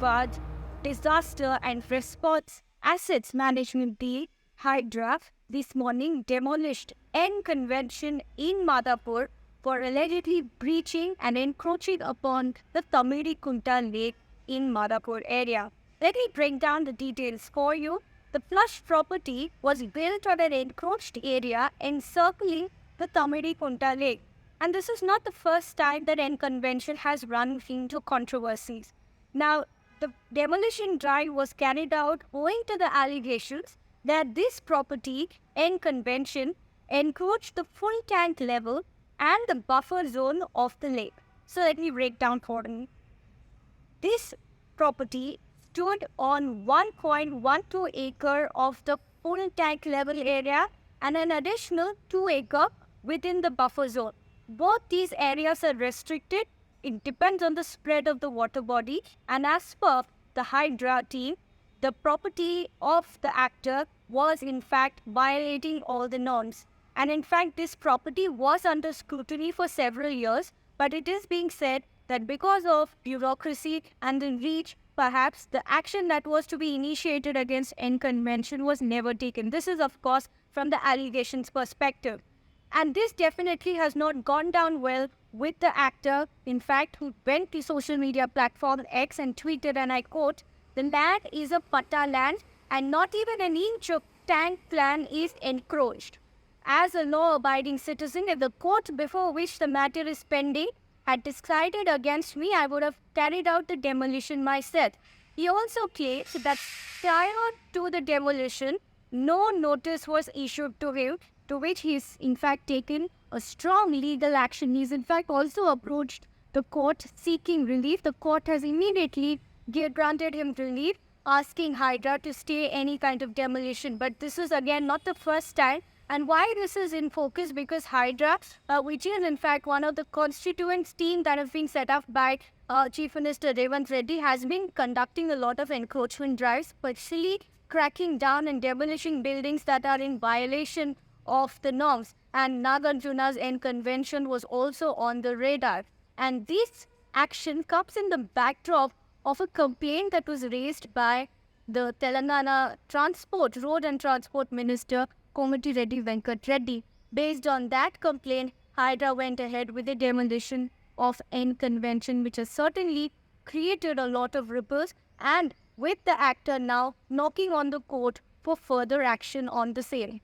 Hyderabad Disaster and Response Assets Management Team, Hydra, this morning demolished N convention in Madhapur for allegedly breaching and encroaching upon the Tamiri Kunta Lake in Madhapur area. Let me break down the details for you. The plush property was built on an encroached area encircling the Tamiri Kunta Lake. And this is not the first time that N convention has run into controversies. Now, the demolition drive was carried out owing to the allegations that this property, N convention, encroached the full tank level and the buffer zone of the lake. So let me break down for you. This property stood on 1.12 acre of the full tank level area and an additional 2 acre within the buffer zone. Both these areas are restricted. It depends on the spread of the water body, and as per the Hydra team, the property of the actor was in fact violating all the norms. And in fact, this property was under scrutiny for several years, but it is being said that because of bureaucracy and the reach, perhaps the action that was to be initiated against N convention was never taken. This is, of course, from the allegations perspective. And this definitely has not gone down well with the actor, in fact, who went to social media platform X and tweeted, and I quote, "The land is a patta land and not even an inch of tank plan is encroached. As a law-abiding citizen, if the court before which the matter is pending had decided against me, I would have carried out the demolition myself." He also claims that prior to the demolition, no notice was issued to him, to which he is in fact taken a strong legal action. He is in fact also approached the court seeking relief. The court has immediately granted him relief, asking Hydra to stay any kind of demolition. But this is again not the first time. And why this is in focus? Because Hydra, which is in fact one of the constituents team that have been set up by Chief Minister Revanth Reddy, has been conducting a lot of encroachment drives, especially cracking down and demolishing buildings that are in violation of the norms. And Nagarjuna's N convention was also on the radar. And this action comes in the backdrop of a complaint that was raised by the Telangana Road and Transport Minister, Komati Reddy Venkat Reddy. Based on that complaint, Hydra went ahead with the demolition of N convention, which has certainly created a lot of ripples, and with the actor now knocking on the court for further action on the same.